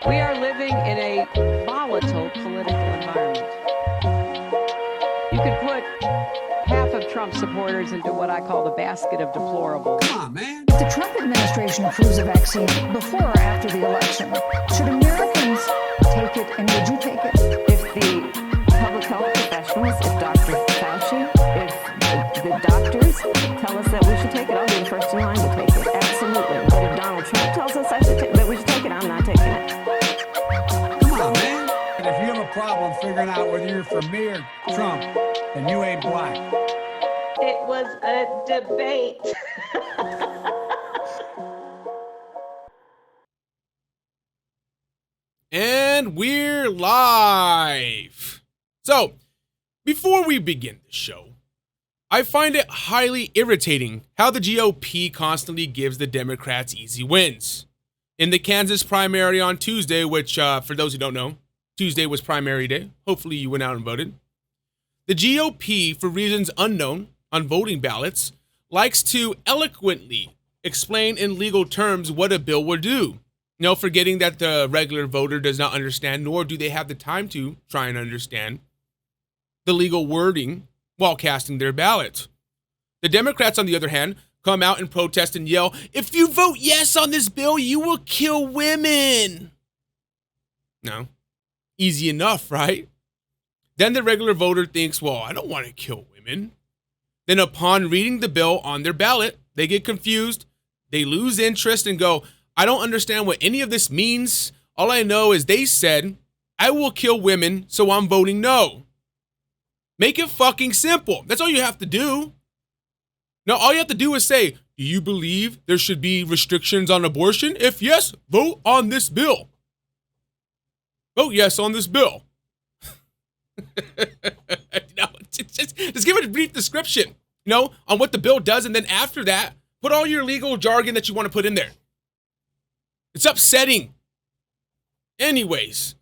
We are living in a volatile political environment. You could put half of Trump supporters into what I call the basket of deplorable. Come on, man. If the Trump administration approves a vaccine before or after the election, should Americans take it, and would you take it? If the public health professionals, if Dr. Fauci, if the doctors tell us that we should take it, I'll be the first in line to take it. Absolutely. But if Donald Trump tells us that we should take it, I'm not taking it. Come on, man. And if you have a problem figuring out whether you're for me or Trump, then you ain't black. It was a debate. And we're live. So, before we begin the show, I find it highly irritating how the GOP constantly gives the Democrats easy wins. In the Kansas primary on Tuesday, which, for those who don't know, Tuesday was primary day. Hopefully you went out and voted. The GOP, for reasons unknown on voting ballots, likes to eloquently explain in legal terms what a bill will do. No, forgetting that the regular voter does not understand, nor do they have the time to try and understand the legal wording while casting their ballot. The Democrats, on the other hand, come out and protest and yell, "If you vote yes on this bill, you will kill women." No, easy enough, right? Then the regular voter thinks, well, I don't want to kill women. Then upon reading the bill on their ballot, they get confused, they lose interest and go, I don't understand what any of this means. All I know is they said, I will kill women, so I'm voting no. Make it fucking simple. That's all you have to do. Now, all you have to do is say, do you believe there should be restrictions on abortion? If yes, vote on this bill. Vote yes on this bill. Just give it a brief description, on what the bill does. And then after that, put all your legal jargon that you want to put in there. It's upsetting. Anyways,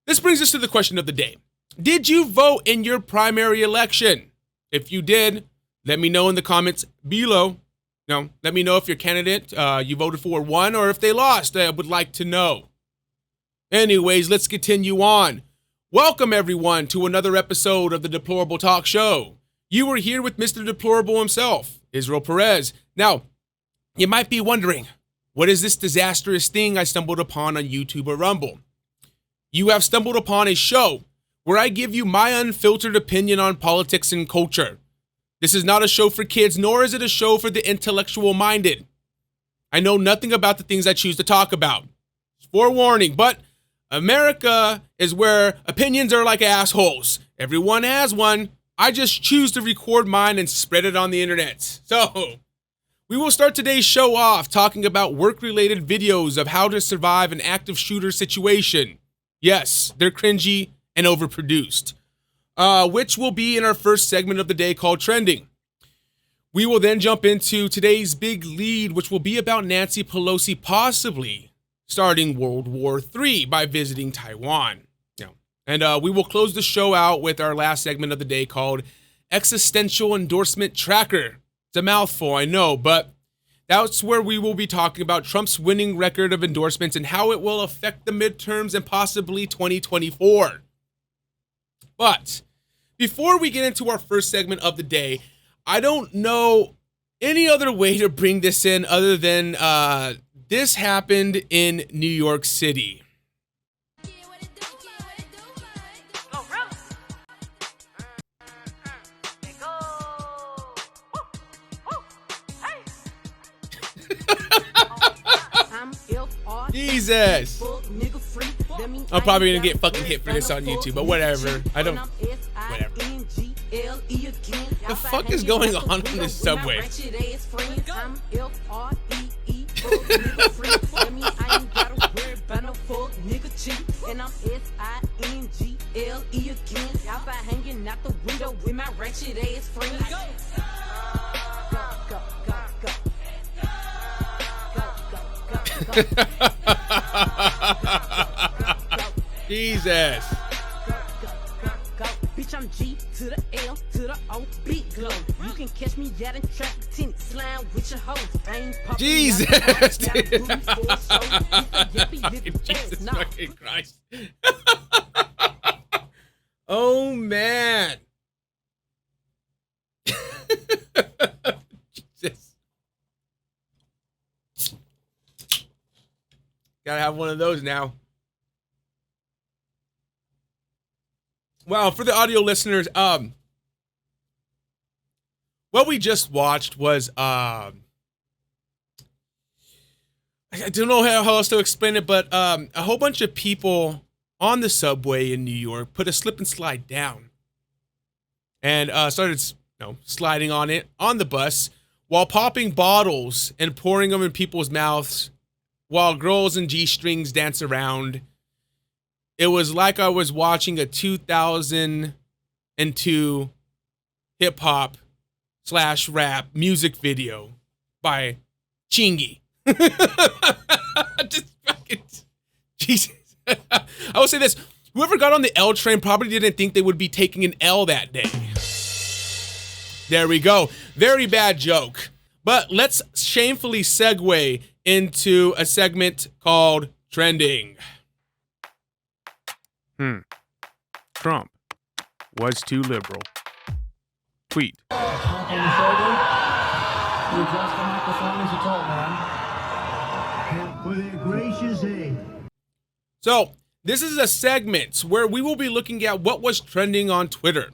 this brings us to the question of the day. Did you vote in your primary election? If you did, let me know in the comments below. Let me know if your candidate you voted for won or if they lost. I would like to know. Anyways, let's continue on. Welcome, everyone, to another episode of the Deplorable Talk Show. You are here with Mr. Deplorable himself, Israel Perez. Now, you might be wondering, what is this disastrous thing I stumbled upon on YouTube or Rumble? You have stumbled upon a show where I give you my unfiltered opinion on politics and culture. This is not a show for kids, nor is it a show for the intellectual-minded. I know nothing about the things I choose to talk about. Forewarning, but America is where opinions are like assholes. Everyone has one. I just choose to record mine and spread it on the internet. So, we will start today's show off talking about work-related videos of how to survive an active shooter situation. Yes, they're cringy and overproduced, which will be in our first segment of the day called Trending. We will then jump into today's big lead, which will be about Nancy Pelosi possibly starting World War III by visiting Taiwan. And we will close the show out with our last segment of the day called Existential Endorsement Tacker. It's a mouthful, I know, but that's where we will be talking about Trump's winning record of endorsements and how it will affect the midterms and possibly 2024. But before we get into our first segment of the day, I don't know any other way to bring this in other than this happened in New York City. Jesus. I'm probably gonna get fucking hit for this on YouTube, but whatever. Whatever. The fuck is going on this subway? Jesus. Bitch, I'm G to the L to the O, big glow. You can catch me out in traffic, tennis. Jesus. Jesus fucking Christ. Oh, man. Jesus. Gotta have one of those now. Wow, for the audio listeners, what we just watched was, I don't know how else to explain it, but a whole bunch of people on the subway in New York put a slip and slide down and started, sliding on it on the bus while popping bottles and pouring them in people's mouths while girls in G-strings dance around. It was like I was watching a 2002 hip-hop / rap music video by Chingy. Just fucking Jesus. I will say this. Whoever got on the L train probably didn't think they would be taking an L that day. There we go. Very bad joke. But let's shamefully segue into a segment called Trending. Trump was too liberal. Tweet. On your shoulder. You adjust the microphone as you talk, man. With a gracious aid. So, this is a segment where we will be looking at what was trending on Twitter.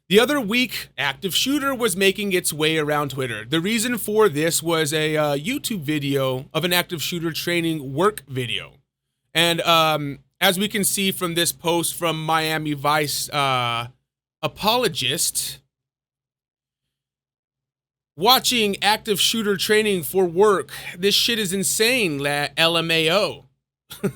The other week, active shooter was making its way around Twitter. The reason for this was a YouTube video of an active shooter training work video. And as we can see from this post from Miami Vice apologist, watching active shooter training for work, this shit is insane, LMAO. And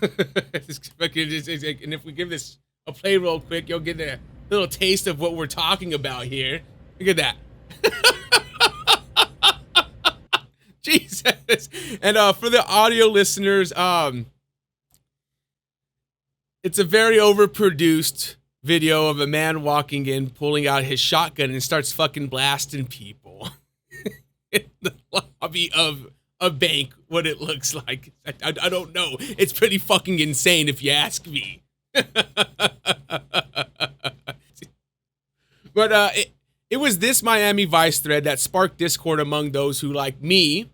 if we give this a play real quick, you'll get a little taste of what we're talking about here. Look at that. Jesus. And for the audio listeners, it's a very overproduced video of a man walking in, pulling out his shotgun and starts fucking blasting people in the lobby of a bank. What it looks like, I don't know. It's pretty fucking insane if you ask me. But it was this Miami Vice thread that sparked discord among those who, like me,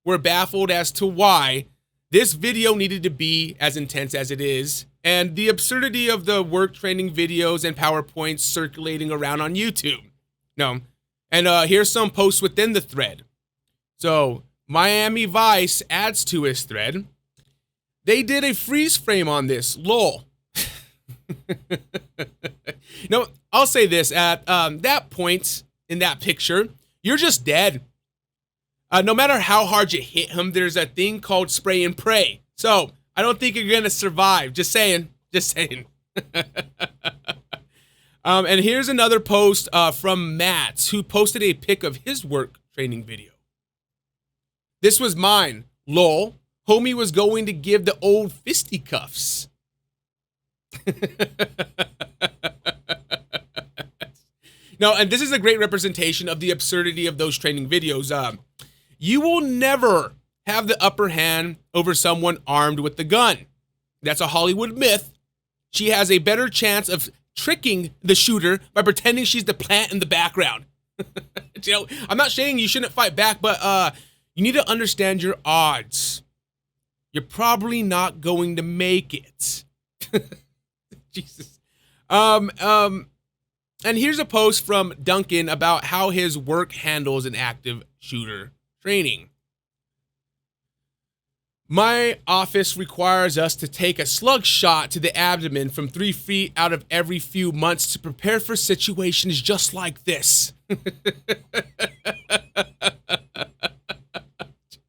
were baffled as to why this video needed to be as intense as it is, and the absurdity of the work training videos and PowerPoints circulating around on YouTube. No. And here's some posts within the thread. So, Miami Vice adds to his thread. They did a freeze frame on this. Lol. No, I'll say this. At that point in that picture, you're just dead. No matter how hard you hit him, there's a thing called spray and pray. So, I don't think you're going to survive. Just saying. Just saying. And here's another post from Matt, who posted a pic of his work training video. This was mine. Lol. Homie was going to give the old fisticuffs. No, and this is a great representation of the absurdity of those training videos. You will never have the upper hand over someone armed with the gun. That's a Hollywood myth. She has a better chance of tricking the shooter by pretending she's the plant in the background. You know, I'm not saying you shouldn't fight back, but you need to understand your odds. You're probably not going to make it. Jesus. And here's a post from Duncan about how his work handles an active shooter training. My office requires us to take a slug shot to the abdomen from 3 feet out of every few months to prepare for situations just like this.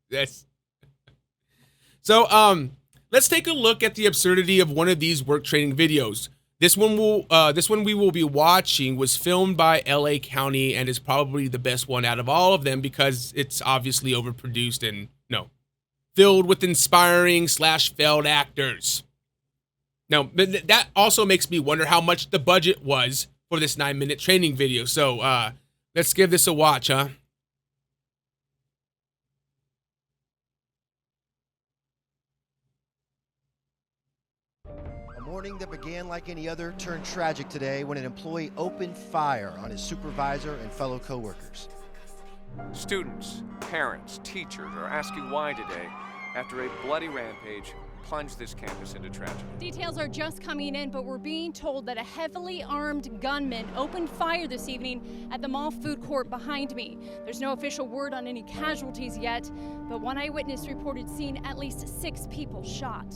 Yes. So, let's take a look at the absurdity of one of these work training videos. This one we will be watching was filmed by LA County and is probably the best one out of all of them because it's obviously overproduced and filled with inspiring / failed actors. Now, that also makes me wonder how much the budget was for this 9-minute training video. So, let's give this a watch, huh? Morning that began like any other turned tragic today when an employee opened fire on his supervisor and fellow coworkers. Students, parents, teachers are asking why today, after a bloody rampage, plunged this campus into tragedy. Details are just coming in, but we're being told that a heavily armed gunman opened fire this evening at the mall food court behind me. There's no official word on any casualties yet, but one eyewitness reported seeing at least 6 people shot.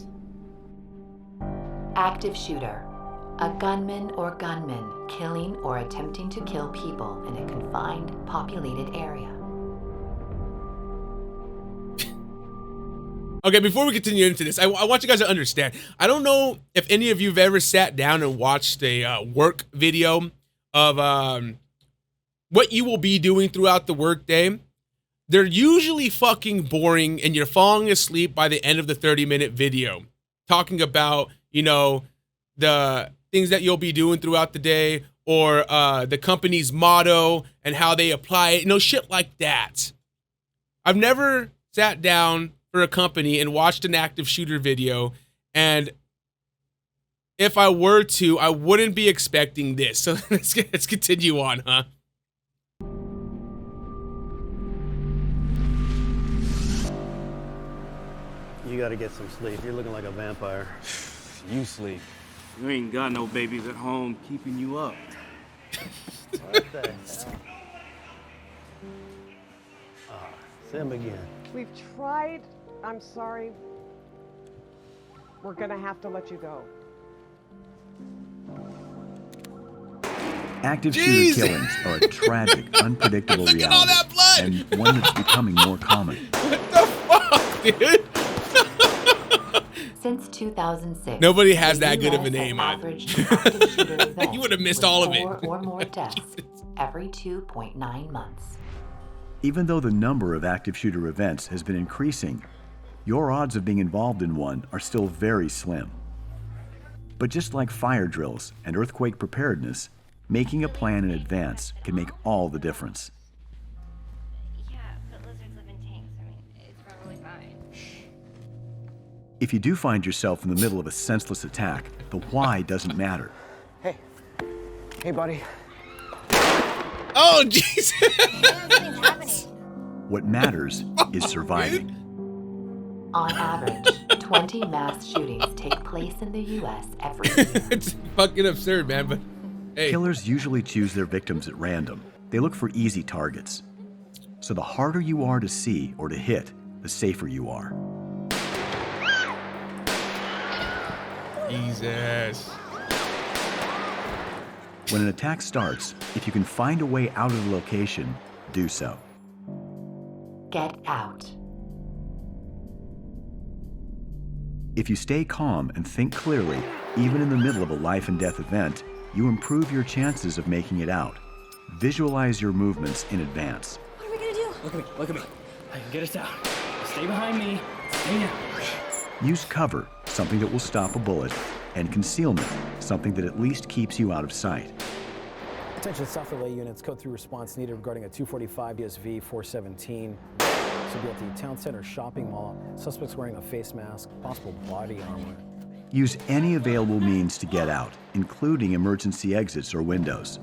Active shooter. A gunman or gunmen killing or attempting to kill people in a confined, populated area. Okay, before we continue into this, I want you guys to understand. I don't know if any of you have ever sat down and watched a work video of what you will be doing throughout the workday. They're usually fucking boring, and you're falling asleep by the end of the 30-minute video, talking about, you know, the things that you'll be doing throughout the day, or the company's motto and how they apply it, you know, shit like that. I've never sat down for a company and watched an active shooter video, and if I were to, I wouldn't be expecting this. So let's continue on, huh? You gotta get some sleep. You're looking like a vampire. You sleep. You ain't got no babies at home keeping you up. What the hell? Sim again. We've tried. I'm sorry. We're gonna have to let you go. Active shooter killings are a tragic, unpredictable Look reality, at all that blood! and one that's becoming more common. What the fuck, dude? Since 2006, nobody has that the good of a US name has either. averaged an active shooter event You would have missed with all of it. 4 or more deaths every 2.9 months. Even though the number of active shooter events has been increasing, your odds of being involved in one are still very slim. But just like fire drills and earthquake preparedness, making a plan in advance can make all the difference. Yeah, but lizards live in tanks. I mean, it's probably fine. If you do find yourself in the middle of a senseless attack, the why doesn't matter. Hey. Hey, buddy. Oh, Jesus. What matters is surviving. On average, 20 mass shootings take place in the U.S. every year. It's fucking absurd, man, but hey. Killers usually choose their victims at random. They look for easy targets. So the harder you are to see or to hit, the safer you are. Jesus. When an attack starts, if you can find a way out of the location, do so. Get out. If you stay calm and think clearly, even in the middle of a life and death event, you improve your chances of making it out. Visualize your movements in advance. What are we gonna do? Look at me, look at me. I can get us out. Stay behind me. Stay now. Use cover, something that will stop a bullet, and concealment, something that at least keeps you out of sight. Attention South LA units, code 3 response needed regarding a 245 DSV 417. This will be at the Town Center shopping mall. Suspects wearing a face mask, possible body armor. Use any available means to get out, including emergency exits or windows.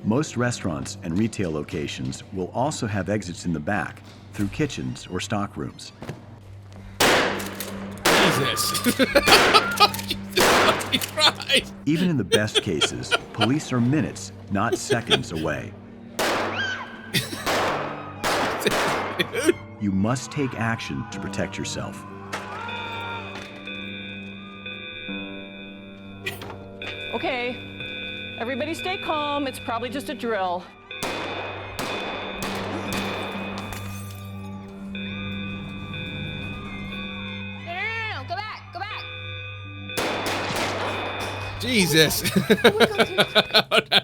Most restaurants and retail locations will also have exits in the back, through kitchens or stock rooms. Jesus. Jesus Christ. Even in the best cases, police are minutes, not seconds away. You must take action to protect yourself. Okay, everybody stay calm. It's probably just a drill. No, go back, go back. Jesus.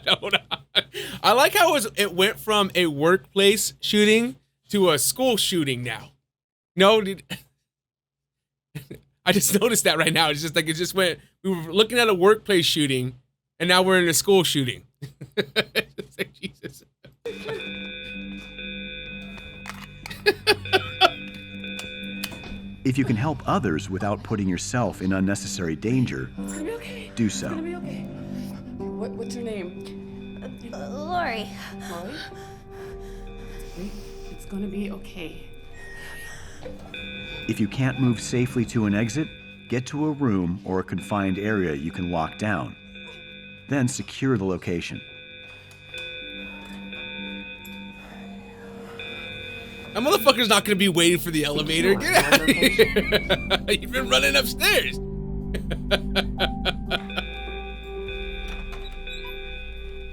Hold on. I like how it went from a workplace shooting to a school shooting now. No, I just noticed that right now. It's just like it just went. We were looking at a workplace shooting, and now we're in a school shooting. It's like, Jesus. If you can help others without putting yourself in unnecessary danger, It's gonna be okay. do so. It's gonna be okay. What's her name? Lori. Lori? It's gonna be okay. If you can't move safely to an exit, get to a room or a confined area you can lock down. Then secure the location. That motherfucker's not gonna be waiting for the elevator. Get out of here. You've been running upstairs.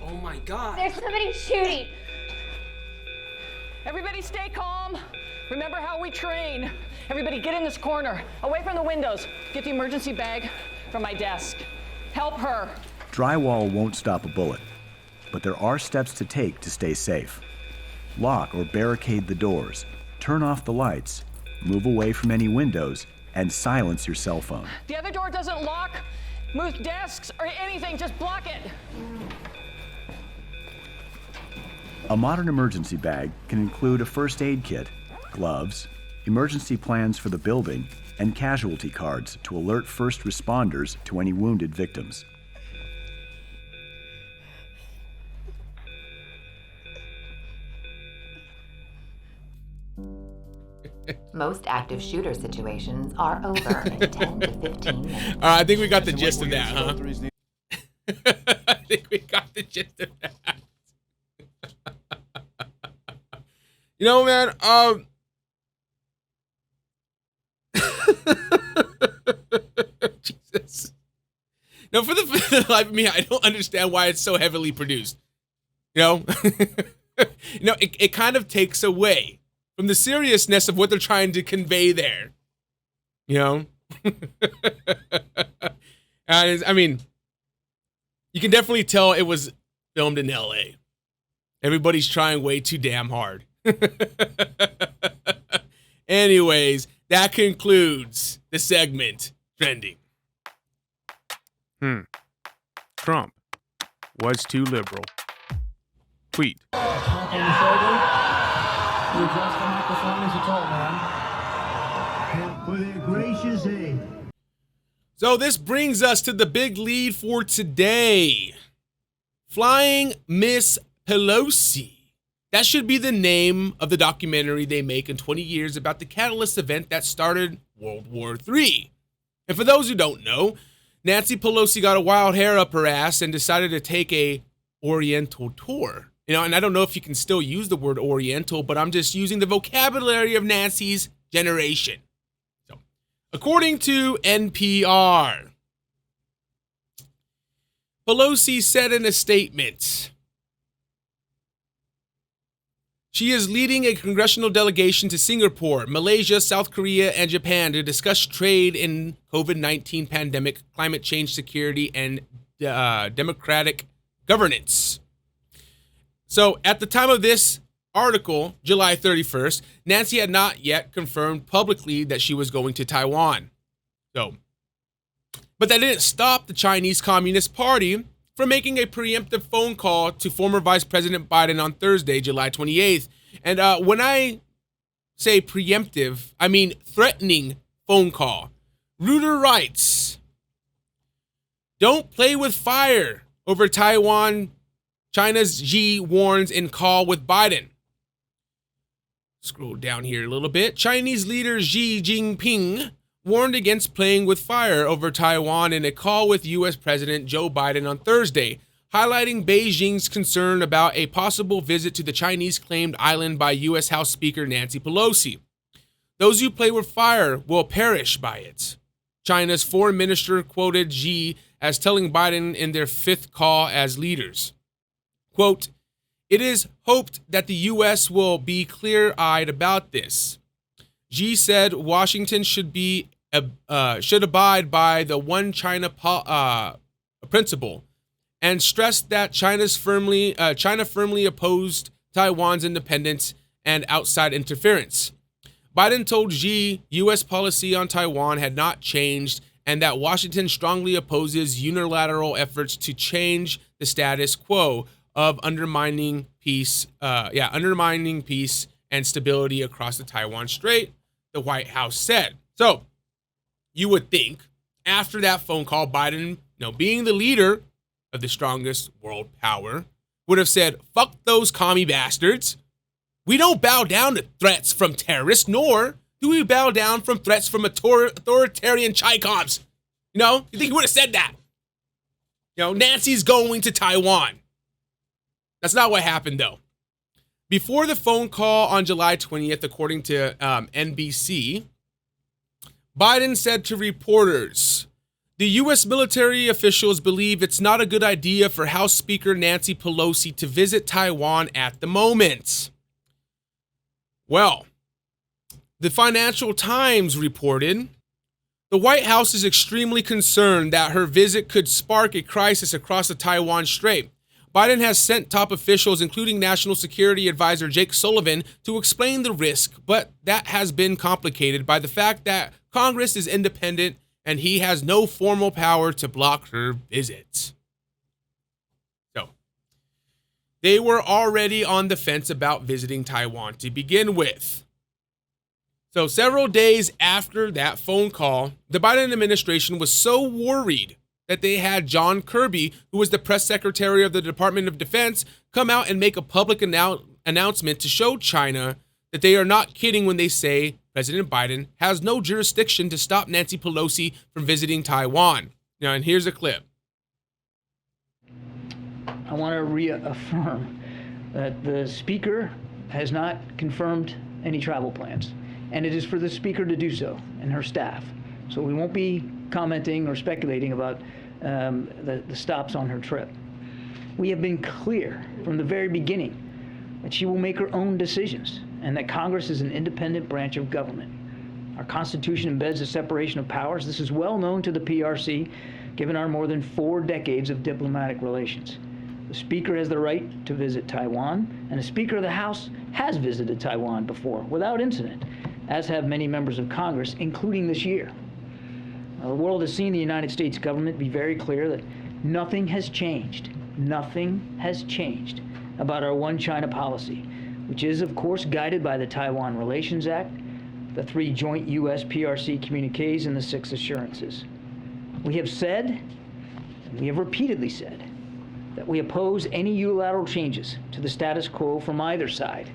Oh my God. There's somebody shooting. Everybody stay calm. Remember how we train. Everybody get in this corner, away from the windows. Get the emergency bag from my desk. Help her. Drywall won't stop a bullet, but there are steps to take to stay safe. Lock or barricade the doors, turn off the lights, move away from any windows, and silence your cell phone. The other door doesn't lock. Move desks or anything, just block it. A modern emergency bag can include a first aid kit, gloves, emergency plans for the building, and casualty cards to alert first responders to any wounded victims. Most active shooter situations are over in 10 to 15 minutes. All right, I think we got the gist of that, huh? I think we got the gist of that. You know, man, Jesus. No, for the life of me, I don't understand why it's so heavily produced. You know? It kind of takes away from the seriousness of what they're trying to convey there. You know? I mean, you can definitely tell it was filmed in LA. Everybody's trying way too damn hard. Anyways, that concludes the segment Trending. Trump was too liberal. Tweet. Tap on the shoulder. You adjust the microphone as you talk, man. With your gracious aid. So this brings us to the big lead for today. Flying Miss Pelosi. That should be the name of the documentary they make in 20 years about the catalyst event that started World War III. And for those who don't know, Nancy Pelosi got a wild hair up her ass and decided to take a Oriental tour. And I don't know if you can still use the word Oriental, but I'm just using the vocabulary of Nancy's generation. So, according to NPR, Pelosi said in a statement, she is leading a congressional delegation to Singapore, Malaysia, South Korea, and Japan to discuss trade in COVID-19 pandemic, climate change, security, and democratic governance. So at the time of this article, July 31st, Nancy had not yet confirmed publicly that she was going to Taiwan. But that didn't stop the Chinese Communist Party from making a preemptive phone call to former Vice President Biden on Thursday, July 28th. And when I say preemptive, I mean threatening phone call. Reuter writes, "Don't play with fire over Taiwan. China's Xi warns in call with Biden." Scroll down here a little bit. Chinese leader Xi Jinping warned against playing with fire over Taiwan in a call with U.S. President Joe Biden on Thursday, highlighting Beijing's concern about a possible visit to the Chinese-claimed island by U.S. House Speaker Nancy Pelosi. "Those who play with fire will perish by it." China's foreign minister quoted Xi as telling Biden in their fifth call as leaders. Quote, "It is hoped that the U.S. will be clear-eyed about this." Xi said Washington should abide by the one China principle, and stressed that China firmly opposed Taiwan's independence and outside interference. Biden told Xi U.S. policy on Taiwan had not changed and that Washington strongly opposes unilateral efforts to change the status quo of undermining peace and stability across the Taiwan Strait, the White House said. So you would think after that phone call, Biden being the leader of the strongest world power, would have said, fuck those commie bastards. We don't bow down to threats from terrorists, nor do we bow down from threats from authoritarian Chaicoms. You think he would have said that? Nancy's going to Taiwan. That's not what happened, though. Before the phone call on July 20th, according to NBC, Biden said to reporters, the U.S. military officials believe it's not a good idea for House Speaker Nancy Pelosi to visit Taiwan at the moment. Well, the Financial Times reported, the White House is extremely concerned that her visit could spark a crisis across the Taiwan Strait. Biden has sent top officials, including National Security Advisor Jake Sullivan, to explain the risk, but that has been complicated by the fact that Congress is independent and he has no formal power to block her visit. So, they were already on the fence about visiting Taiwan to begin with. So, several days after that phone call, the Biden administration was so worried that they had John Kirby, who was the press secretary of the Department of Defense, come out and make a public announcement to show China that they are not kidding when they say President Biden has no jurisdiction to stop Nancy Pelosi from visiting Taiwan. And here's a clip. I want to reaffirm that the Speaker has not confirmed any travel plans, and it is for the Speaker to do so and her staff. So we won't be commenting or speculating about the stops on her trip. We have been clear from the very beginning that she will make her own decisions and that Congress is an independent branch of government. Our Constitution embeds a separation of powers. This is well known to the PRC, given our more than 4 decades of diplomatic relations. The Speaker has the right to visit Taiwan, and the Speaker of the House has visited Taiwan before without incident, as have many members of Congress, including this year. Now, the world has seen the United States government be very clear that nothing has changed about our One China policy, which is, of course, guided by the Taiwan Relations Act, the 3 joint U.S.-PRC communiques, and the 6 assurances. We have said, and we have repeatedly said, that we oppose any unilateral changes to the status quo from either side.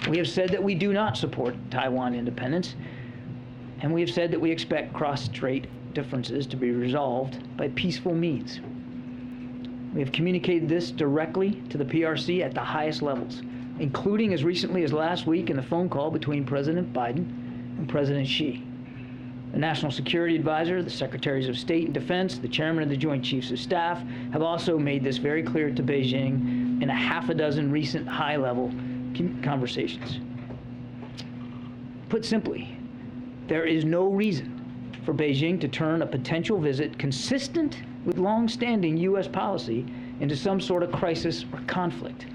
We have said that we do not support Taiwan independence, and we have said that we expect cross-strait differences to be resolved by peaceful means. We have communicated this directly to the PRC at the highest levels, including as recently as last week in the phone call between President Biden and President Xi. The National Security Advisor, the Secretaries of State and Defense, the Chairman of the Joint Chiefs of Staff have also made this very clear to Beijing in a half a dozen recent high-level conversations. Put simply, there is no reason for Beijing to turn a potential visit consistent with long-standing U.S. policy into some sort of crisis or conflict,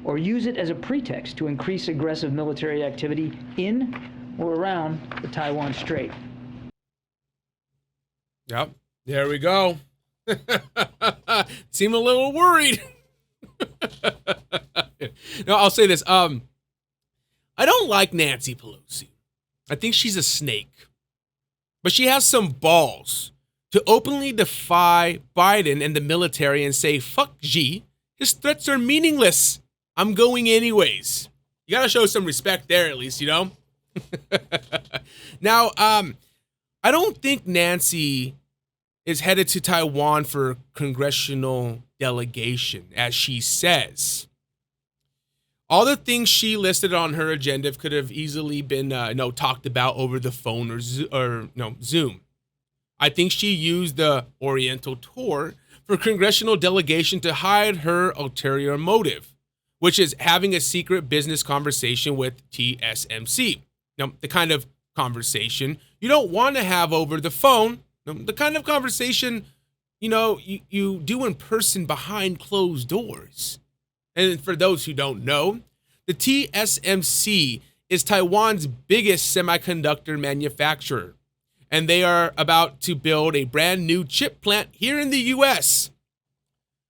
or use it as a pretext to increase aggressive military activity in or around the Taiwan Strait. Yep, there we go. Seem a little worried. No, I'll say this. I don't like Nancy Pelosi. I think she's a snake. But she has some balls to openly defy Biden and the military and say, fuck Xi, his threats are meaningless. I'm going anyways. You gotta show some respect there at least, Now, I don't think Nancy is headed to Taiwan for congressional delegation, as she says. All the things she listed on her agenda could have easily been talked about over the phone or Zoom. I think she used the Oriental tour for congressional delegation to hide her ulterior motive, which is having a secret business conversation with TSMC. The kind of conversation you don't want to have over the phone, the kind of conversation, you do in person behind closed doors. And for those who don't know, the TSMC is Taiwan's biggest semiconductor manufacturer, and they are about to build a brand new chip plant here in the U.S.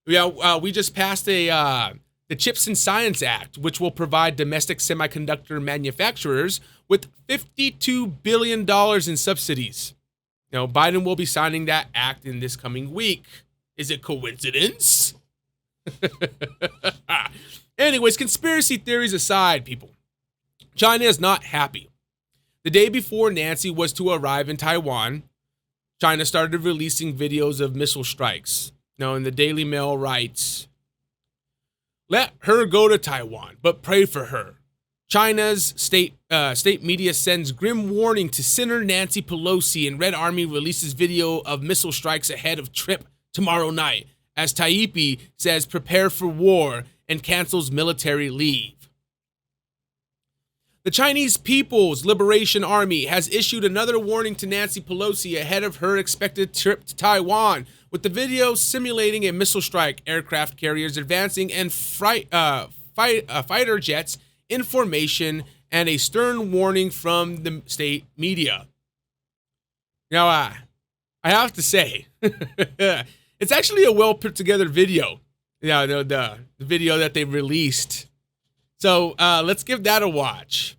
We just passed the Chips and Science Act, which will provide domestic semiconductor manufacturers with $52 billion in subsidies. Biden will be signing that act in this coming week. Is it coincidence? Anyways, conspiracy theories aside, people, China is not happy. The day before Nancy was to arrive in Taiwan, China started releasing videos of missile strikes. Now, and the Daily Mail writes, "Let her go to Taiwan, but pray for her. China's state media sends grim warning to Senator Nancy Pelosi, and Red Army releases video of missile strikes ahead of trip tomorrow night, as Taipei says prepare for war and cancels military leave." The Chinese People's Liberation Army has issued another warning to Nancy Pelosi ahead of her expected trip to Taiwan, with the video simulating a missile strike, aircraft carriers advancing, and fighter jets in formation, and a stern warning from the state media. Now, I have to say, it's actually a well put together video. The video that they released. So let's give that a watch.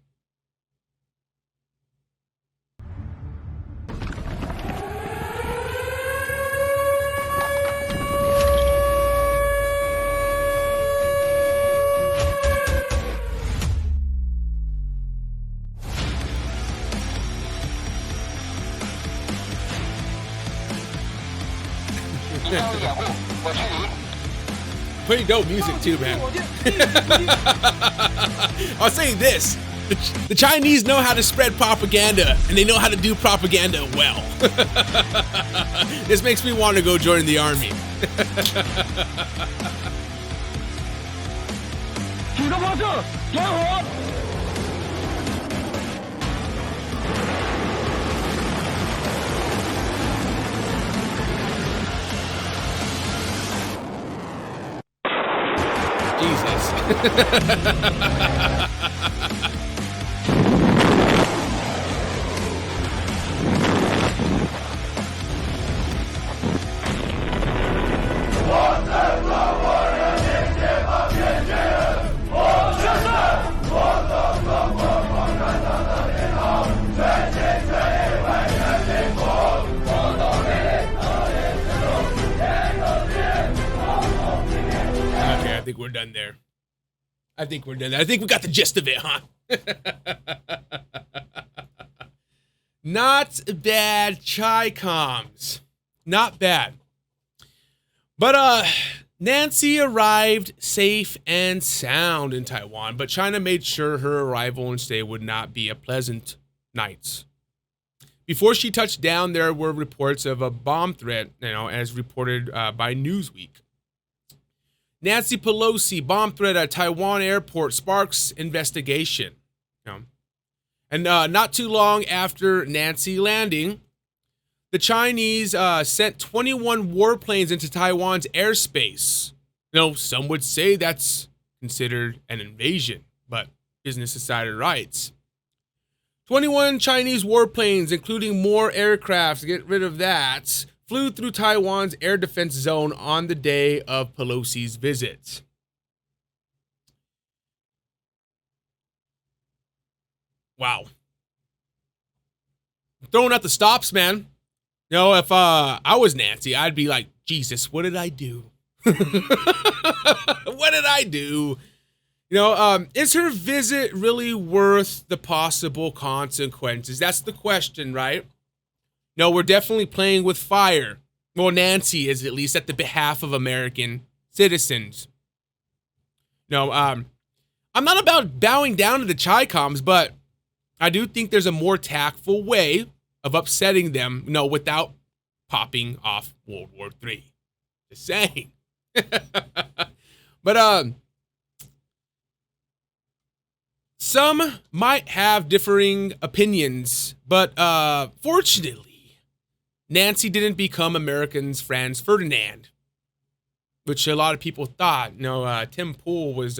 Pretty dope music too, man. I'll say this. The Chinese know how to spread propaganda, and they know how to do propaganda well. This makes me want to go join the army. Jesus. Okay, I think we're done there. I think we're done there. I think we got the gist of it, huh? Not bad, Chi-Coms. Not bad. But Nancy arrived safe and sound in Taiwan, but China made sure her arrival and stay would not be a pleasant night. Before she touched down, there were reports of a bomb threat, as reported by Newsweek. Nancy Pelosi bomb threat at Taiwan airport sparks investigation. And not too long after Nancy landing, the Chinese sent 21 warplanes into Taiwan's airspace. Some would say that's considered an invasion, but Business Insider writes, 21 Chinese warplanes, including more aircraft, to get rid of that, flew through Taiwan's air defense zone on the day of Pelosi's visit. Wow. Throwing out the stops, man. If I was Nancy, I'd be like, Jesus, what did I do? What did I do? Is her visit really worth the possible consequences? That's the question, right? No, we're definitely playing with fire. Well, Nancy is, at least, at the behalf of American citizens. I'm not about bowing down to the Chi-Coms, but I do think there's a more tactful way of upsetting them, without popping off World War III. Just saying. But some might have differing opinions, but fortunately, Nancy didn't become Americans' Franz Ferdinand, which a lot of people thought. Tim Pool was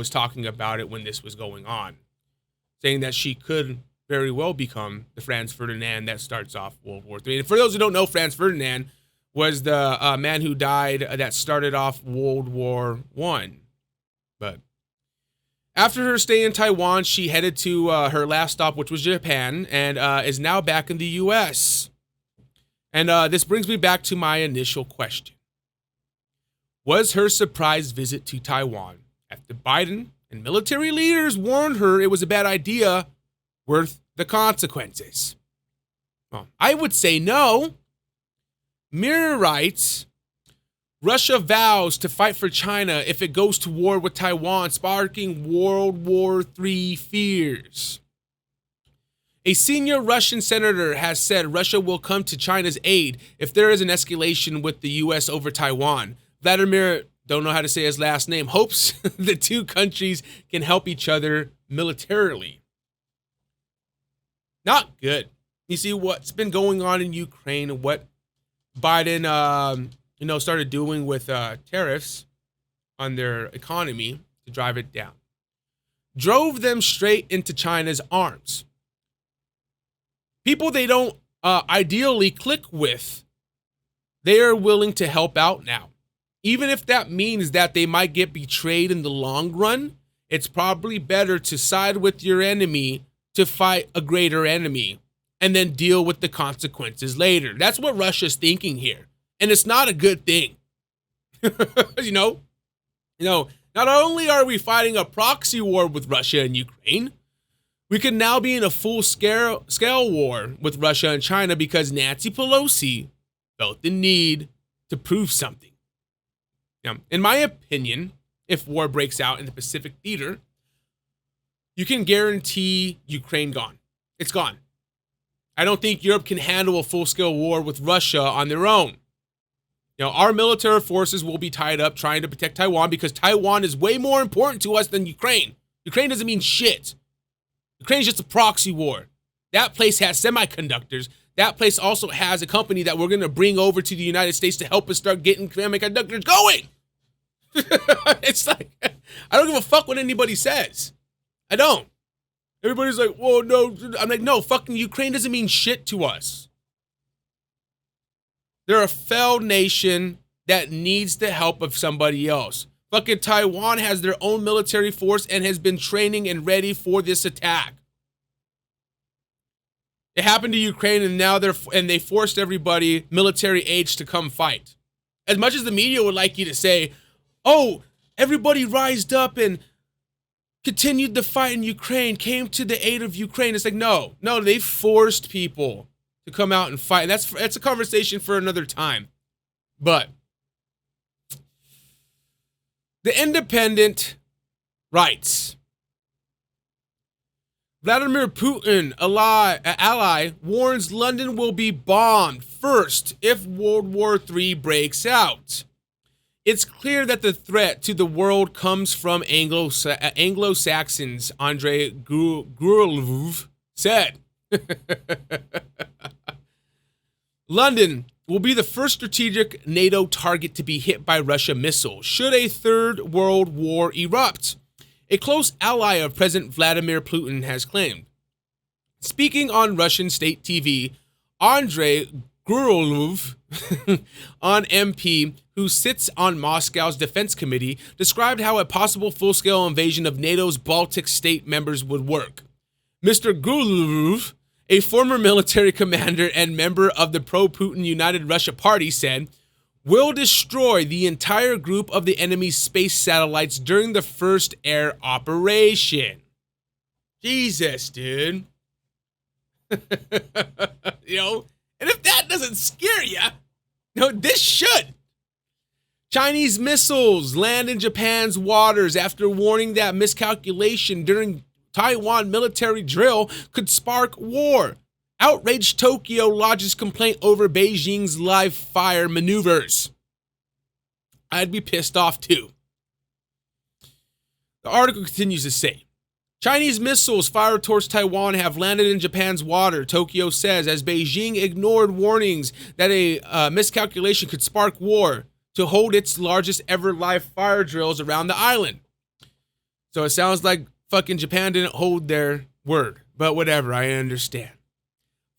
talking about it when this was going on, saying that she could very well become the Franz Ferdinand that starts off World War III. And for those who don't know, Franz Ferdinand was the man who died that started off World War I. But after her stay in Taiwan, she headed to her last stop, which was Japan, and is now back in the U.S. And this brings me back to my initial question. was her surprise visit to Taiwan after Biden and military leaders warned her it was a bad idea worth the consequences. Well, I would say no. Mirror writes, Russia vows to fight for China if it goes to war with Taiwan, sparking World War III fears. A senior Russian senator has said Russia will come to China's aid if there is an escalation with the U.S. over Taiwan. Vladimir, don't know how to say his last name, hopes the two countries can help each other militarily. Not good. You see what's been going on in Ukraine and what Biden, started doing with tariffs on their economy to drive it down. Drove them straight into China's arms. People they don't ideally click with, they are willing to help out now. Even if that means that they might get betrayed in the long run, it's probably better to side with your enemy to fight a greater enemy and then deal with the consequences later. That's what Russia's thinking here. And it's not a good thing. Not only are we fighting a proxy war with Russia and Ukraine, we could now be in a full-scale war with Russia and China because Nancy Pelosi felt the need to prove something. Now, in my opinion, if war breaks out in the Pacific theater, you can guarantee Ukraine gone. It's gone. I don't think Europe can handle a full-scale war with Russia on their own. Our military forces will be tied up trying to protect Taiwan because Taiwan is way more important to us than Ukraine. Ukraine doesn't mean shit. Ukraine's just a proxy war. That place has semiconductors. That place also has a company that we're going to bring over to the United States to help us start getting semiconductors going. It's like, I don't give a fuck what anybody says. I don't. Everybody's like, well, no. I'm like, no, fucking Ukraine doesn't mean shit to us. They're a failed nation that needs the help of somebody else. Fucking Taiwan has their own military force and has been training and ready for this attack. It happened to Ukraine, and now they forced everybody military age to come fight. As much as the media would like you to say, oh, everybody rised up and continued the fight in Ukraine, came to the aid of Ukraine. It's like, no, they forced people to come out and fight. And that's a conversation for another time. But The Independent writes, Vladimir Putin, ally, warns London will be bombed first if World War III breaks out. It's clear that the threat to the world comes from Anglo-Saxons, Andrei Gurulov said. London will be the first strategic NATO target to be hit by Russian missiles should a third world war erupt, a close ally of President Vladimir Putin has claimed. Speaking on Russian state TV, Andrei Gurulov, an MP who sits on Moscow's defense committee, described how a possible full-scale invasion of NATO's Baltic state members would work. Mr. Gurulov, a former military commander and member of the pro-Putin United Russia Party, said, "We'll destroy the entire group of the enemy's space satellites during the first air operation." Jesus, dude. And if that doesn't scare you, this should. Chinese missiles land in Japan's waters after warning that miscalculation during Taiwan military drill could spark war. Outraged Tokyo lodges complaint over Beijing's live fire maneuvers. I'd be pissed off too. The article continues to say, Chinese missiles fired towards Taiwan have landed in Japan's water, Tokyo says, as Beijing ignored warnings that a miscalculation could spark war to hold its largest ever live fire drills around the island. So it sounds like fucking Japan didn't hold their word, but whatever, I understand.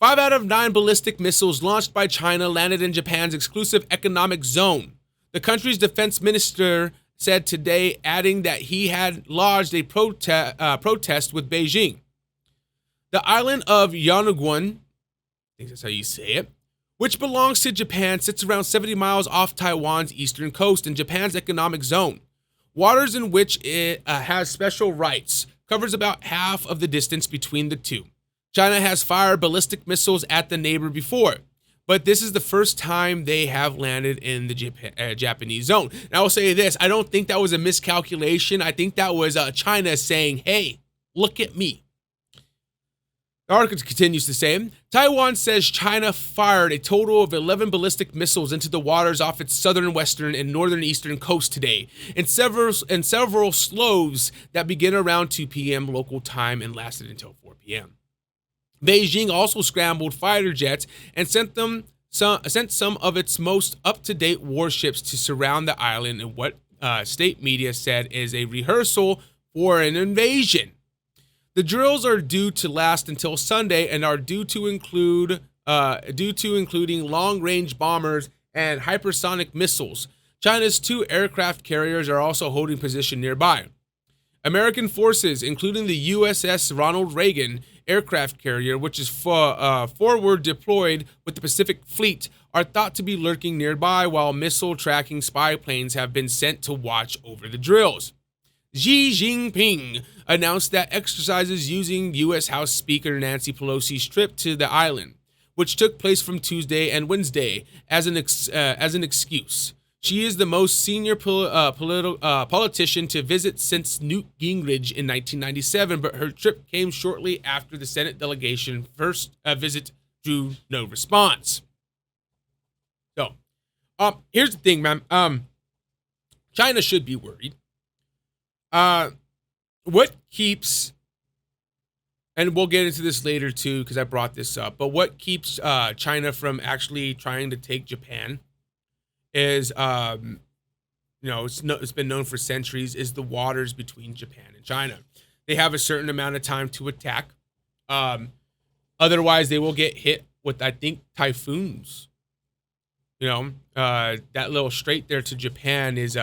5 out of 9 ballistic missiles launched by China landed in Japan's exclusive economic zone. The country's defense minister said today, adding that he had lodged a protest with Beijing. The island of Yonaguni, I think that's how you say it, which belongs to Japan, sits around 70 miles off Taiwan's eastern coast in Japan's economic zone. Waters in which it has special rights, covers about half of the distance between the two. China has fired ballistic missiles at the neighbor before, but this is the first time they have landed in the Japanese zone. And I will say this, I don't think that was a miscalculation. I think that was China saying, hey, look at me. The article continues to say, Taiwan says China fired a total of 11 ballistic missiles into the waters off its southern, western, and northern eastern coast today, in several slows that begin around 2 p.m. local time and lasted until 4 p.m. Beijing also scrambled fighter jets and sent some of its most up-to-date warships to surround the island in what state media said is a rehearsal for an invasion. The drills are due to last until Sunday and are due to including long-range bombers and hypersonic missiles. China's 2 aircraft carriers are also holding position nearby. American forces, including the USS Ronald Reagan aircraft carrier, which is forward deployed with the Pacific Fleet, are thought to be lurking nearby, while missile tracking spy planes have been sent to watch over the drills. Xi Jinping announced that exercises using U.S. House Speaker Nancy Pelosi's trip to the island, which took place from Tuesday and Wednesday, as an excuse. She is the most senior politician to visit since Newt Gingrich in 1997, but her trip came shortly after the Senate delegation first visit drew no response. So, here's the thing, man. China should be worried. What keeps, and we'll get into this later too, because I brought this up, but what keeps China from actually trying to take Japan is, it's been known for centuries, is the waters between Japan and China. They have a certain amount of time to attack. Otherwise, they will get hit with, I think, typhoons. That little strait there to Japan is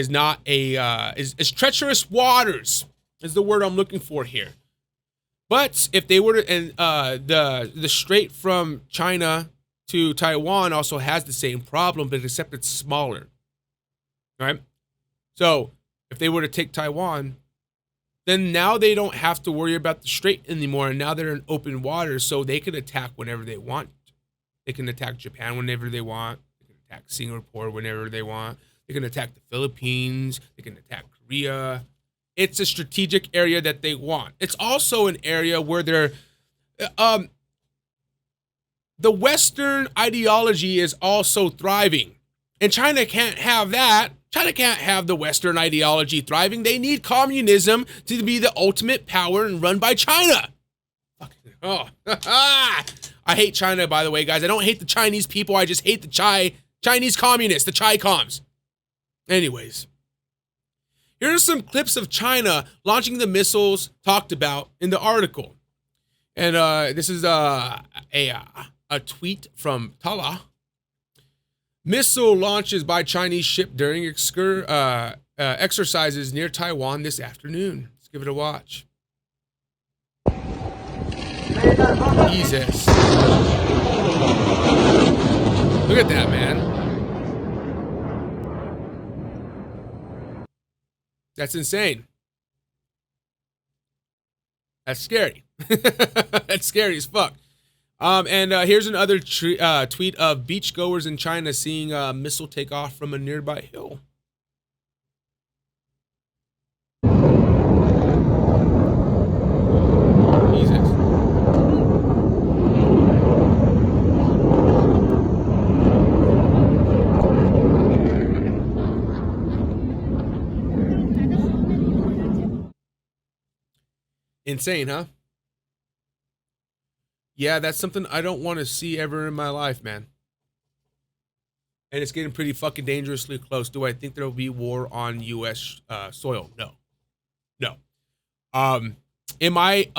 not is treacherous waters is the word I'm looking for here. But if they were to, and the strait from China to Taiwan also has the same problem, but except it's smaller, right? So if they were to take Taiwan, then now they don't have to worry about the strait anymore, and now they're in open water, so they can attack whenever they want. They can attack Japan whenever they want. They can attack Singapore whenever they want. They can attack the Philippines. They can attack Korea. It's a strategic area that they want. It's also an area where they're, the Western ideology is also thriving. And China can't have that. China can't have the Western ideology thriving. They need communism to be the ultimate power and run by China. Oh, I hate China, by the way, guys. I don't hate the Chinese people. I just hate the Chinese communists, the Chi-coms. Anyways, here are some clips of China launching the missiles talked about in the article. And this is a tweet from Tala. Missile launches by Chinese ship during exercises near Taiwan this afternoon. Let's give it a watch. Jesus. Look at that, man. That's insane. That's scary. That's scary as fuck. And here's another tweet of beachgoers in China seeing a missile take off from a nearby hill. Jesus. Insane, huh? Yeah, that's something I don't want to see ever in my life, man. And it's getting pretty fucking dangerously close. Do I think there will be war on U.S. Soil? No. No. In my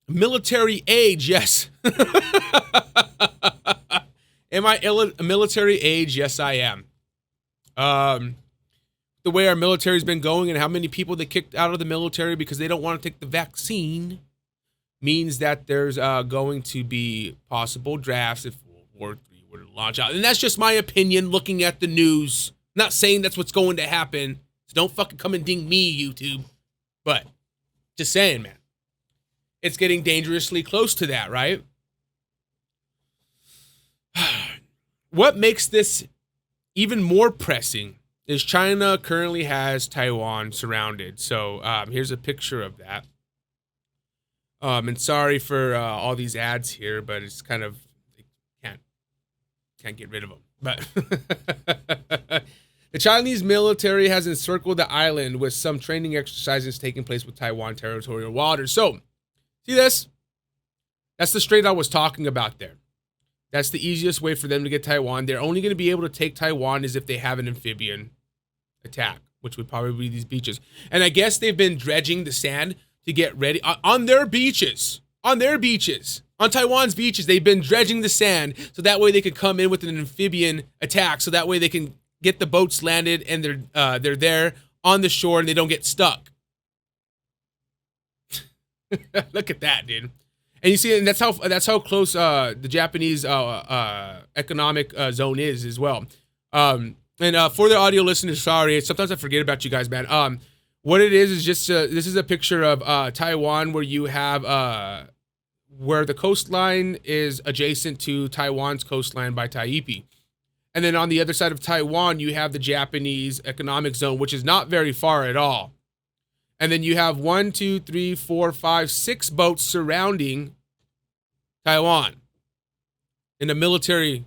military age, yes. In my military age, yes, I am. The way our military's been going and how many people they kicked out of the military because they don't want to take the vaccine means that there's going to be possible drafts if War III were to launch out. And that's just my opinion looking at the news. I'm not saying that's what's going to happen. So don't fucking come and ding me, YouTube. But just saying, man. It's getting dangerously close to that, right? What makes this even more pressing is China currently has Taiwan surrounded. So here's a picture of that. And sorry for all these ads here, but it's kind of can't get rid of them. But the Chinese military has encircled the island with some training exercises taking place with Taiwan territorial waters. So, see this? That's the strait I was talking about there. That's the easiest way for them to get Taiwan. They're only going to be able to take Taiwan is if they have an amphibian attack, which would probably be these beaches. And I guess they've been dredging the sand to get ready on their beaches. On Taiwan's beaches, they've been dredging the sand so that way they could come in with an amphibian attack. So that way they can get the boats landed and they're there on the shore and they don't get stuck. Look at that, dude. And you see, and that's how close the Japanese economic zone is as well. And for the audio listeners, sorry, sometimes I forget about you guys, man. What it is just this is a picture of Taiwan where you have where the coastline is adjacent to Taiwan's coastline by Taipei. And then on the other side of Taiwan, you have the Japanese economic zone, which is not very far at all. And then you have 1, 2, 3, 4, 5, 6 boats surrounding Taiwan in a military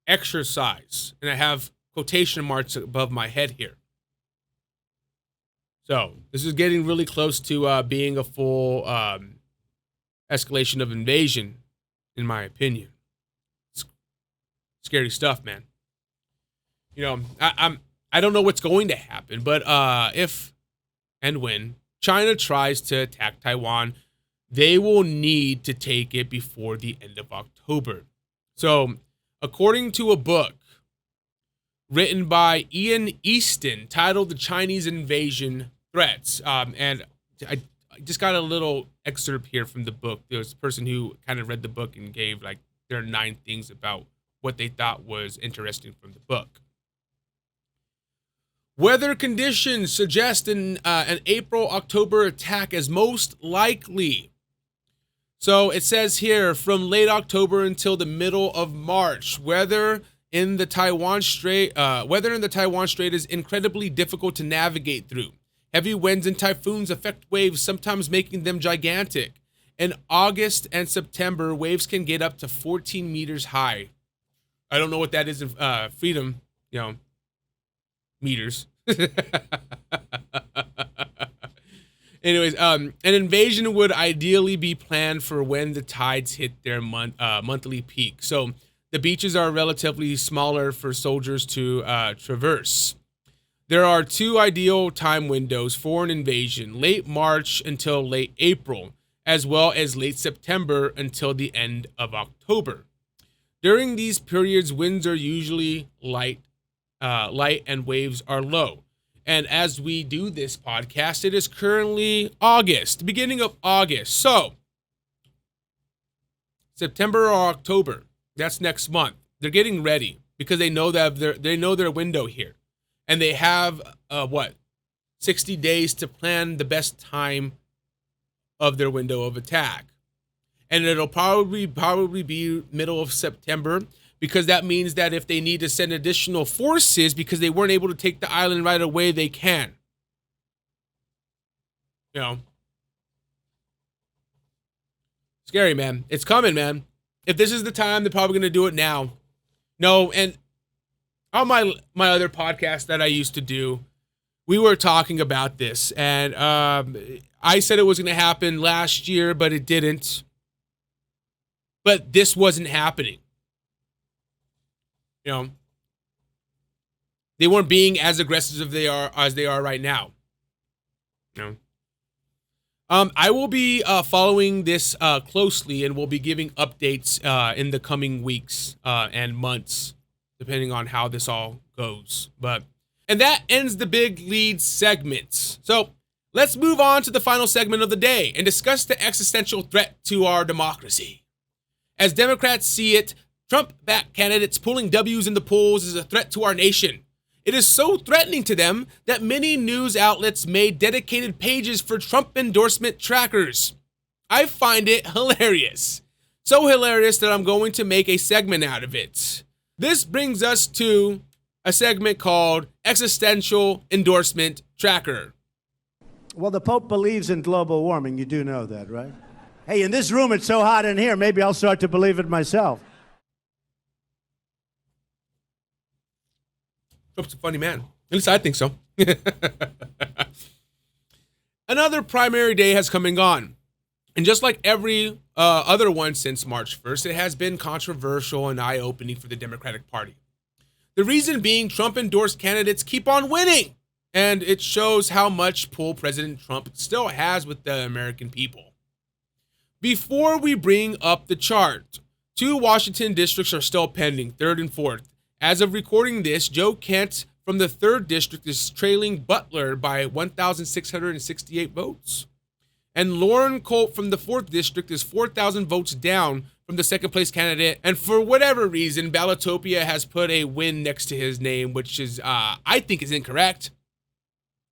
exercise. And I have quotation marks above my head here. So this is getting really close to being a full escalation of invasion, in my opinion. It's scary stuff, man. You know, I don't know what's going to happen, but if and when China tries to attack Taiwan, they will need to take it before the end of October. So, according to a book written by Ian Easton titled The Chinese Invasion Threats, and I just got a little excerpt here from the book. There was a person who kind of read the book and gave like their 9 things about what they thought was interesting from the book. Weather conditions suggest an April-October attack as most likely. So it says here, from late October until the middle of March, weather in the Taiwan Strait is incredibly difficult to navigate through. Heavy winds and typhoons affect waves, sometimes making them gigantic. In August and September, waves can get up to 14 meters high. I don't know what that is in freedom, meters. Anyways, an invasion would ideally be planned for when the tides hit their monthly peak. So the beaches are relatively smaller for soldiers to traverse. There are 2 ideal time windows for an invasion: late March until late April, as well as late September until the end of October. During these periods, winds are usually light and waves are low. And as we do this podcast, it is currently August, the beginning of August. So September or October, that's next month. They're getting ready because they know that they know their window here. And they have 60 days to plan the best time of their window of attack. And it'll probably be middle of September, because that means that if they need to send additional forces because they weren't able to take the island right away, they can. Scary, man. It's coming, man. If this is the time, they're probably going to do it now. No, and on my other podcast that I used to do, we were talking about this, and I said it was going to happen last year, but it didn't. But this wasn't happening. They weren't being as aggressive as they are right now. I will be following this closely, and we'll be giving updates in the coming weeks and months, depending on how this all goes. And that ends the big lead segments. So let's move on to the final segment of the day and discuss the existential threat to our democracy. As Democrats see it, Trump-backed candidates pulling W's in the polls is a threat to our nation. It is so threatening to them that many news outlets made dedicated pages for Trump endorsement trackers. I find it hilarious. So hilarious that I'm going to make a segment out of it. This brings us to a segment called Existential Endorsement Tacker. Well, the Pope believes in global warming. You do know that, right? Hey, in this room, it's so hot in here, maybe I'll start to believe it myself. Trump's a funny man. At least I think so. Another primary day has come and gone. And just like every other one since March 1st, it has been controversial and eye-opening for the Democratic Party. The reason being Trump-endorsed candidates keep on winning. And it shows how much pull President Trump still has with the American people. Before we bring up the chart, 2 Washington districts are still pending, 3rd and 4th. As of recording this, Joe Kent from the 3rd district is trailing Butler by 1,668 votes. And Lauren Colt from the 4th district is 4,000 votes down from the 2nd place candidate. And for whatever reason, Ballotopia has put a win next to his name, which is, I think is incorrect.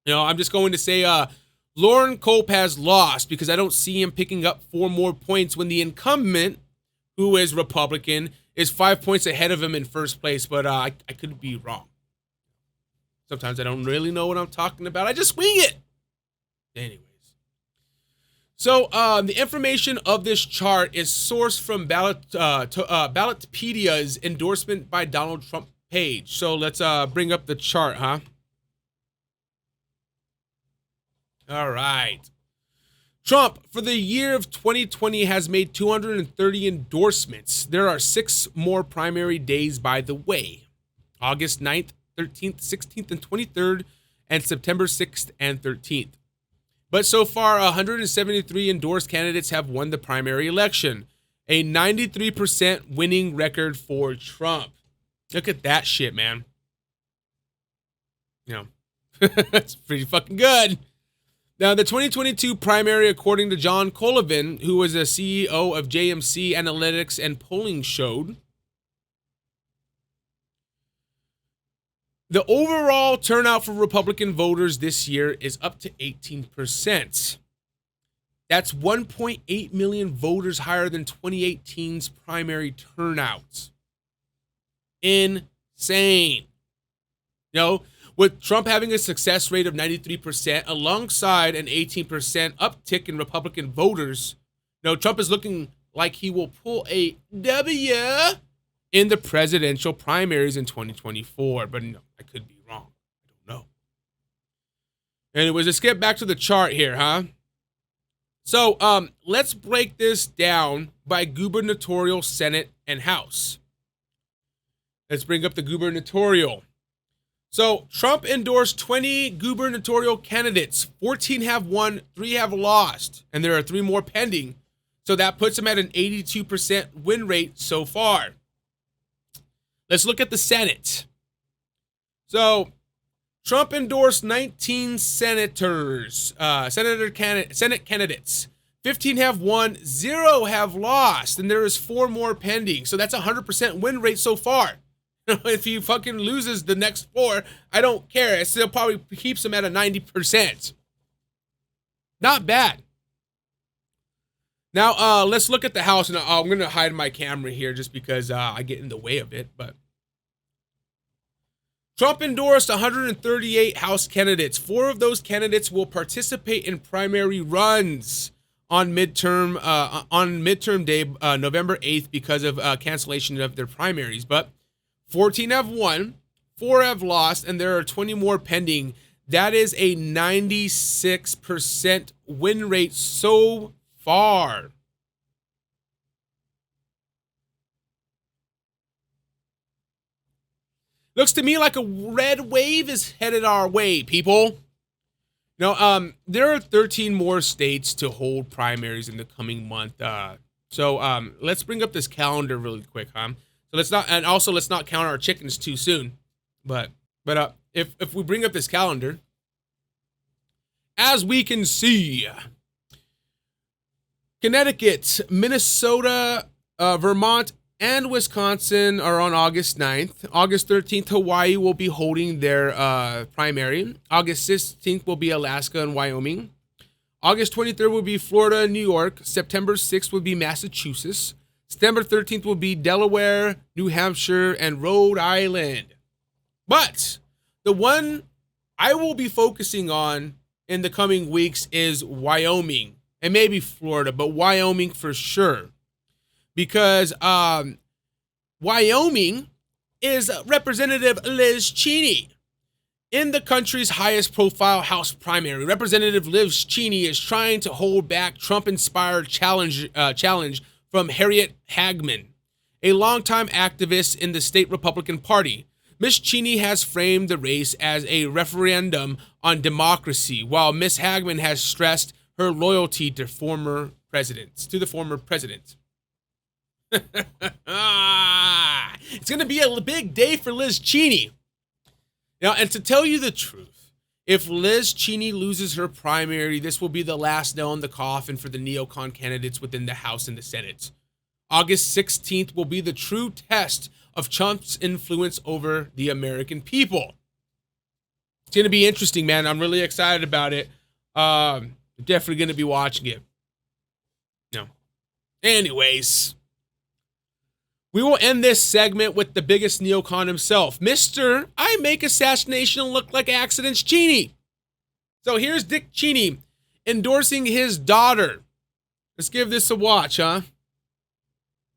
You know, I'm just going to say Lauren Colt has lost because I don't see him picking up 4 more points when the incumbent, who is Republican, is 5 points ahead of him in 1st place, but I could be wrong. Sometimes I don't really know what I'm talking about. I just wing it. Anyways. So the information of this chart is sourced from Ballotpedia's endorsement by Donald Trump page. So let's bring up the chart, huh? All right. Trump, for the year of 2020, has made 230 endorsements. There are 6 more primary days, by the way. August 9th, 13th, 16th, and 23rd, and September 6th and 13th. But so far, 173 endorsed candidates have won the primary election, a 93% winning record for Trump. Look at that shit, man. You know, that's pretty fucking good. Now, the 2022 primary, according to John Colvin, who was a CEO of JMC Analytics and Polling, showed the overall turnout for Republican voters this year is up to 18%. That's 1.8 million voters higher than 2018's primary turnout. Insane. You know, with Trump having a success rate of 93% alongside an 18% uptick in Republican voters, you know, Trump is looking like he will pull a W in the presidential primaries in 2024. But no, I could be wrong. I don't know. Anyways, let's get back to the chart here, huh? So let's break this down by gubernatorial, Senate, and House. Let's bring up the gubernatorial. So Trump endorsed 20 gubernatorial candidates. 14 have won, 3 have lost, and there are 3 more pending. So that puts him at an 82% win rate so far. Let's look at the Senate. So Trump endorsed 19 Senate candidates. 15 have won, 0 have lost, and there is 4 more pending. So that's a 100% win rate so far. If he fucking loses the next 4, I don't care. It still probably keeps him at a 90%. Not bad. Now, let's look at the House. And I'm going to hide my camera here just because I get in the way of it. But Trump endorsed 138 House candidates. 4 of those candidates will participate in primary runs on midterm day, November 8th, because of cancellation of their primaries. But 14 have won, 4 have lost, and there are 20 more pending. That is a 96% win rate so far. Looks to me like a red wave is headed our way, people. Now, there are 13 more states to hold primaries in the coming month. So let's bring up this calendar really quick, huh? So let's not count our chickens too soon. But if we bring up this calendar, as we can see, Connecticut, Minnesota, Vermont, and Wisconsin are on August 9th. August 13th, Hawaii will be holding their primary. August 16th will be Alaska and Wyoming. August 23rd will be Florida and New York. September 6th will be Massachusetts. September 13th will be Delaware, New Hampshire, and Rhode Island. But the one I will be focusing on in the coming weeks is Wyoming and maybe Florida, but Wyoming for sure. Because Wyoming is Representative Liz Cheney. In the country's highest profile House primary, Representative Liz Cheney is trying to hold back Trump-inspired challenge from Harriet Hagman, a longtime activist in the state Republican Party. Ms. Cheney has framed the race as a referendum on democracy, while Ms. Hagman has stressed her loyalty to the former president. It's going to be a big day for Liz Cheney. Now, and to tell you the truth, if Liz Cheney loses her primary, this will be the last nail in the coffin for the neocon candidates within the House and the Senate. August 16th will be the true test of Trump's influence over the American people. It's going to be interesting, man. I'm really excited about it. I'm definitely going to be watching it. No. Anyways, we will end this segment with the biggest neocon himself, Mr. I make assassination look like accidents Cheney. So here's Dick Cheney endorsing his daughter. Let's give this a watch, huh?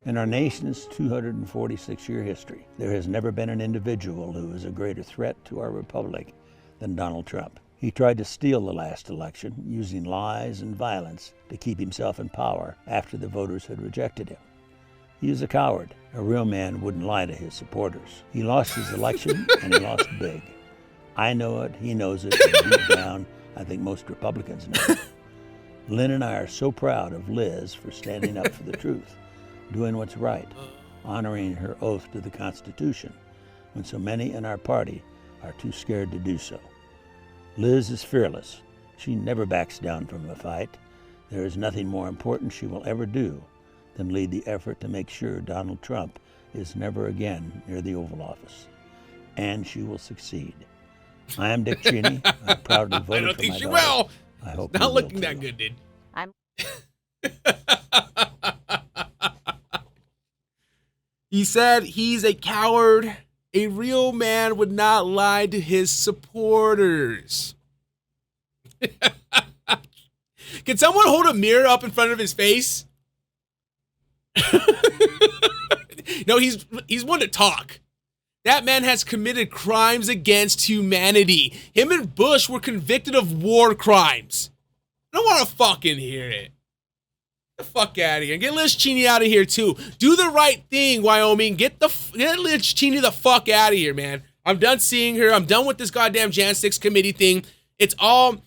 In our nation's 246-year history, there has never been an individual who is a greater threat to our republic than Donald Trump. He tried to steal the last election using lies and violence to keep himself in power after the voters had rejected him. He is a coward. A real man wouldn't lie to his supporters. He lost his election, and he lost big. I know it, he knows it, and deep down, I think most Republicans know it. Lynn and I are so proud of Liz for standing up for the truth, doing what's right, honoring her oath to the Constitution, when so many in our party are too scared to do so. Liz is fearless. She never backs down from a fight. There is nothing more important she will ever do than lead the effort to make sure Donald Trump is never again near the Oval Office. And she will succeed. I am Dick Cheney. I'm proudly voted for my daughter. I don't think she will. I hope not looking that good, dude. He said he's a coward. A real man would not lie to his supporters. Can someone hold a mirror up in front of his face? No, he's one to talk. That man has committed crimes against humanity. Him and Bush were convicted of war crimes. I don't want to fucking hear it. Get the fuck out of here. Get Liz Cheney out of here too. Do the right thing, Wyoming. Get Liz Cheney the fuck out of here, man. I'm done seeing her. I'm done with this goddamn Jan 6 committee thing. It's all,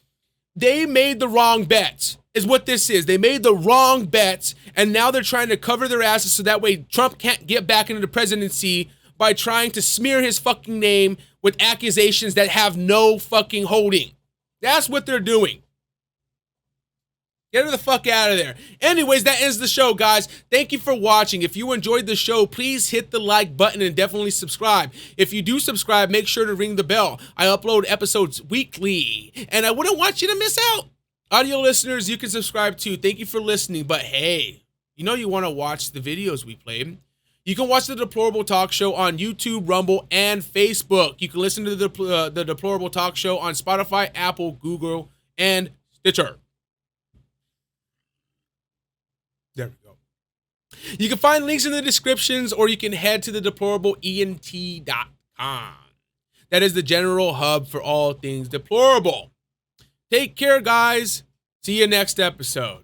they made the wrong bets, is what this is. They made the wrong bets, and now they're trying to cover their asses so that way Trump can't get back into the presidency by trying to smear his fucking name with accusations that have no fucking holding. That's what they're doing. Get her the fuck out of there. Anyways, that ends the show, guys. Thank you for watching. If you enjoyed the show, please hit the like button and definitely subscribe. If you do subscribe, make sure to ring the bell. I upload episodes weekly, and I wouldn't want you to miss out. Audio listeners, you can subscribe too. Thank you for listening. But hey, you know you want to watch the videos we played. You can watch the Deplorable Talk Show on YouTube, Rumble, and Facebook. You can listen to the Deplorable Talk Show on Spotify, Apple, Google, and Stitcher. There we go. You can find links in the descriptions, or you can head to the deplorableent.com. That is the general hub for all things deplorable. Take care, guys. See you next episode.